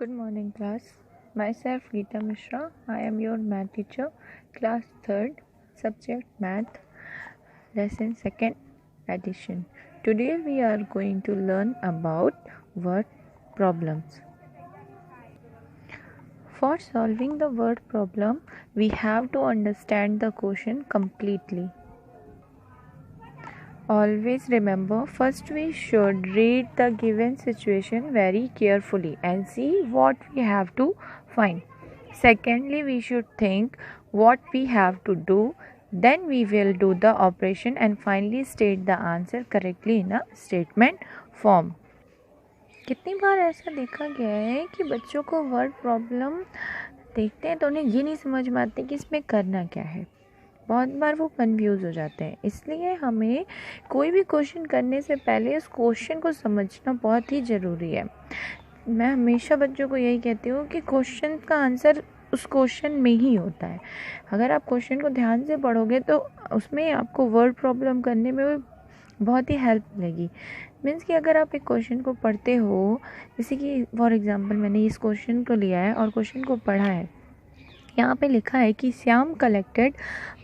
Good morning, class. Myself Geeta Mishra. I am your math teacher, class 3rd, subject math, lesson 2nd addition. Today we are going to learn about word problems. For solving the word problem, we have to understand the question completely. Always remember, first we should read the given situation very carefully and see what we have to find. Secondly, we should think what we have to do. Then we will do the operation and finally state the answer correctly in a statement form. कितनी बार ऐसा देखा गया है कि बच्चों को word problem देखते हैं तो उन्हें ये नहीं समझ में आते कि इसमें करना क्या है। बहुत बार वो कंफ्यूज हो जाते हैं। इसलिए हमें कोई भी क्वेश्चन करने से पहले उस क्वेश्चन को समझना बहुत ही ज़रूरी है। मैं हमेशा बच्चों को यही कहती हूँ कि क्वेश्चन का आंसर उस क्वेश्चन में ही होता है। अगर आप क्वेश्चन को ध्यान से पढ़ोगे तो उसमें आपको वर्ड प्रॉब्लम करने में बहुत ही हेल्प मिलेगी। मीन्स कि अगर आप एक क्वेश्चन को पढ़ते हो, जैसे कि फॉर एग्जांपल मैंने इस क्वेश्चन को लिया है और क्वेश्चन को पढ़ा है। यहाँ पे लिखा है कि Shyam collected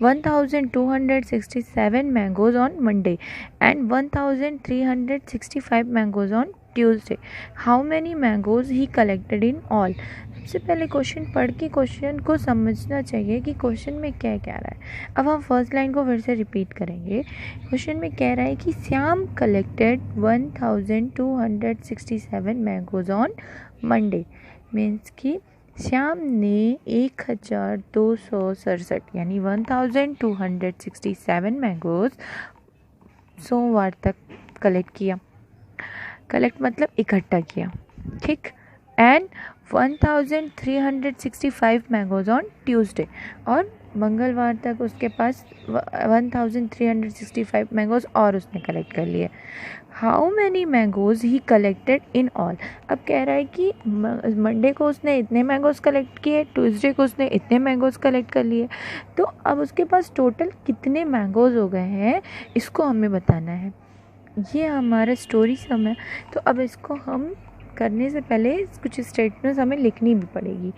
1267 mangoes on Monday and 1365 mangoes on Tuesday. How many mangoes he collected in all. सबसे पहले क्वेश्चन पढ़ के क्वेश्चन को समझना चाहिए कि क्वेश्चन में क्या कह रहा है। अब हम फर्स्ट लाइन को फिर से रिपीट करेंगे। क्वेश्चन में कह रहा है कि Shyam collected 1267 mangoes on Monday. Means कि श्याम ने 1267 यानी 1267 मैंगोज सोमवार तक कलेक्ट किया। कलेक्ट मतलब इकट्ठा किया, ठीक। एंड 1365 मैंगोज ऑन ट्यूसडे, और मंगलवार तक उसके पास 1365 मैंगोज और उसने कलेक्ट कर लिए। How many mangoes he collected in all. अब कह रहा है कि मंडे को उसने इतने मैंगोज कलेक्ट किए, ट्यूसडे को उसने इतने मैंगोज कलेक्ट कर लिए। तो अब उसके पास टोटल कितने मैंगोज हो गए हैं इसको हमें बताना है। ये हमारा स्टोरी सम है। तो अब इसको हम करने से पहले कुछ स्टेटमेंट्स हमें लिखनी भी पड़ेगी।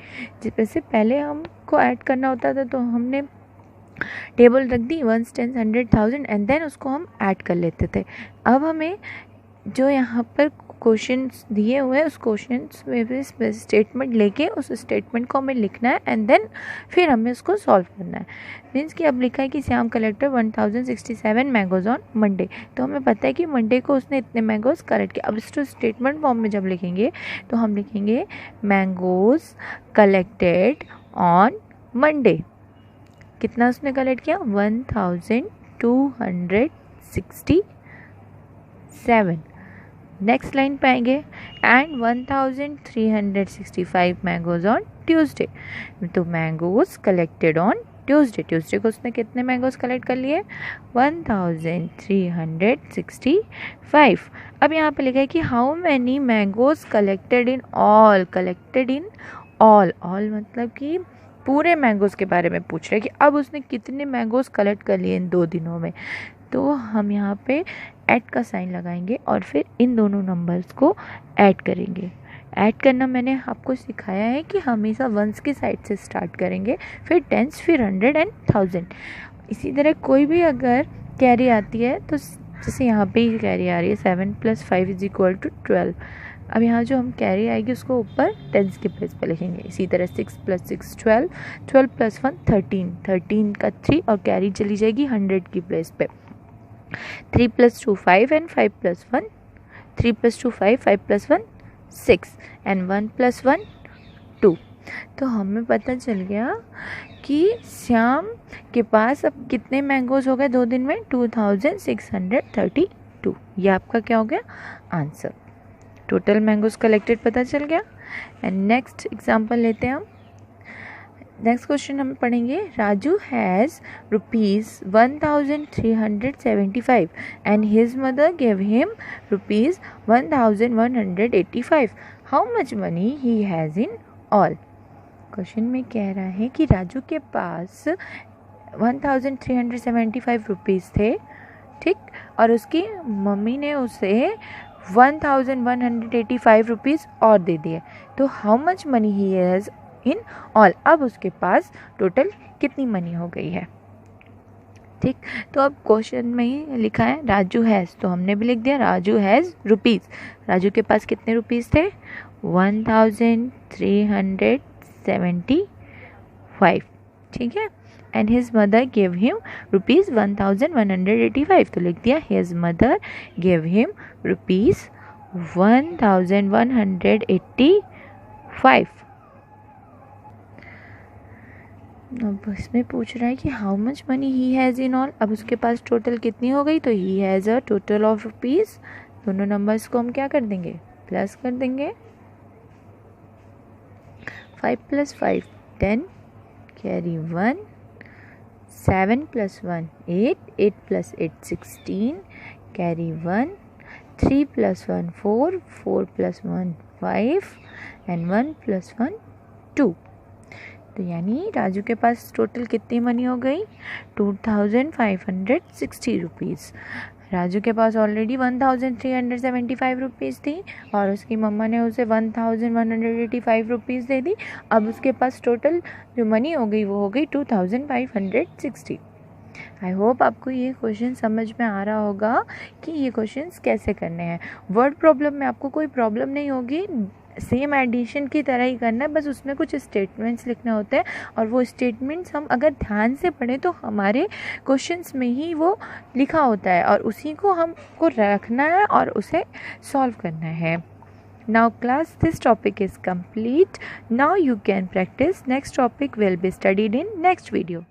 जैसे पहले हमको ऐड करना होता था तो हमने टेबल रख दी 1, 10, 100, 1000 एंड देन उसको हम ऐड कर लेते थे। अब हमें जो यहाँ पर क्वेश्चंस दिए हुए हैं उस क्वेश्चंस में भी स्टेटमेंट लेके उस स्टेटमेंट को हमें लिखना है एंड देन फिर हमें उसको सॉल्व करना है। मीन्स कि अब लिखा है कि Shyam collected 1067 mangoes on Monday, तो हमें पता है कि मंडे को उसने इतने मैंगोज कलेक्ट किया। अब इसको स्टेटमेंट फॉर्म में जब लिखेंगे तो हम लिखेंगे मैंगोज कलेक्टेड ऑन मंडे। कितना उसने कलेक्ट किया? 1267। नेक्स्ट लाइन पे आएंगे एंड 1365 मैंगोज ऑन ट्यूसडे। तो mangoes collected on Tuesday, Tuesday को उसने कितने मैंगोज कलेक्ट कर लिए? 1365। अब यहाँ पे लिखा है कि how many mangoes collected in all. Collected in all, all मतलब कि पूरे मैंगोज के बारे में पूछ रहे हैं कि अब उसने कितने मैंगोज कलेक्ट कर लिए इन 2 दिनों में। तो हम यहाँ पे ऐड का साइन लगाएंगे और फिर इन दोनों नंबर्स को ऐड करेंगे। ऐड करना मैंने आपको सिखाया है कि हमेशा वंस की साइड से स्टार्ट करेंगे, फिर टेंस, फिर 100 एंड 1000। इसी तरह कोई भी अगर कैरी आती है तो जैसे यहाँ पे ही कैरी आ रही है 7 + 5 = 12। अब यहाँ जो हम कैरी आएगी उसको ऊपर टेंस के प्लेस पे लिखेंगे। इसी तरह 6 + 6 12, 12 + 1 13, 13 का 3 और कैरी चली जाएगी 100 की प्लेस पे। 3 + 2 5 एंड 5 + 1 3 + 2 5, 5 + 1 6 एंड 1 + 1 2। तो हमें पता चल गया कि श्याम के पास अब कितने मैंगोज हो गए 2 दिन में? 2632। ये आपका क्या हो गया? आंसर। टोटल मैंगोज कलेक्टेड पता चल गया। एंड नेक्स्ट एग्जाम्पल लेते हैं हम। नेक्स्ट क्वेश्चन हम पढ़ेंगे। Raju has ₹1375 and his mother give him ₹1185। How much money he has in all. Question में कह रहा है कि राजू के पास 1375 रुपीज़ थे, ठीक, और उसकी मम्मी ने उसे 1185 रुपीज़ और दे दिए, तो how much money he has in all, अब उसके पास टोटल कितनी मनी हो गई है। ठीक, तो अब क्वेश्चन में ही लिखा है राजू हैज़, तो हमने भी लिख दिया राजू हैज़ रुपीज़। राजू के पास कितने रुपीज़ थे, 1375, ठीक है। And his mother give him rupees 1185, तो लिख दिया his mother give him rupees 1185। अब इसमें पूछ रहा है कि how much money he has in all, अब उसके पास टोटल कितनी हो गई, तो he has a total of rupees, दोनों नंबर्स को हम क्या कर देंगे, प्लस कर देंगे। 5 + 5 10, कैरी 1, 7 + 1 8, 8 + 8 16, कैरी 1, 3 + 1 4, 4 + 1 5 एंड 1 + 1 2। तो यानी राजू के पास टोटल कितनी मनी हो गई, 2560 रुपीज़। राजू के पास ऑलरेडी 1375 रुपीज़ थी और उसकी मम्मा ने उसे 1185 रुपीज़ दे दी। अब उसके पास टोटल जो मनी हो गई वो हो गई 2560। आई होप आपको ये क्वेश्चन समझ में आ रहा होगा कि ये क्वेश्चंस कैसे करने हैं। वर्ड प्रॉब्लम में आपको कोई प्रॉब्लम नहीं होगी, सेम एडिशन की तरह ही करना है, बस उसमें कुछ स्टेटमेंट्स लिखने होते हैं और वो स्टेटमेंट्स हम अगर ध्यान से पढ़ें तो हमारे क्वेश्चंस में ही वो लिखा होता है और उसी को हमको रखना है और उसे सॉल्व करना है। Now class, this topic is complete. Now you can practice. Next topic will be studied in next video.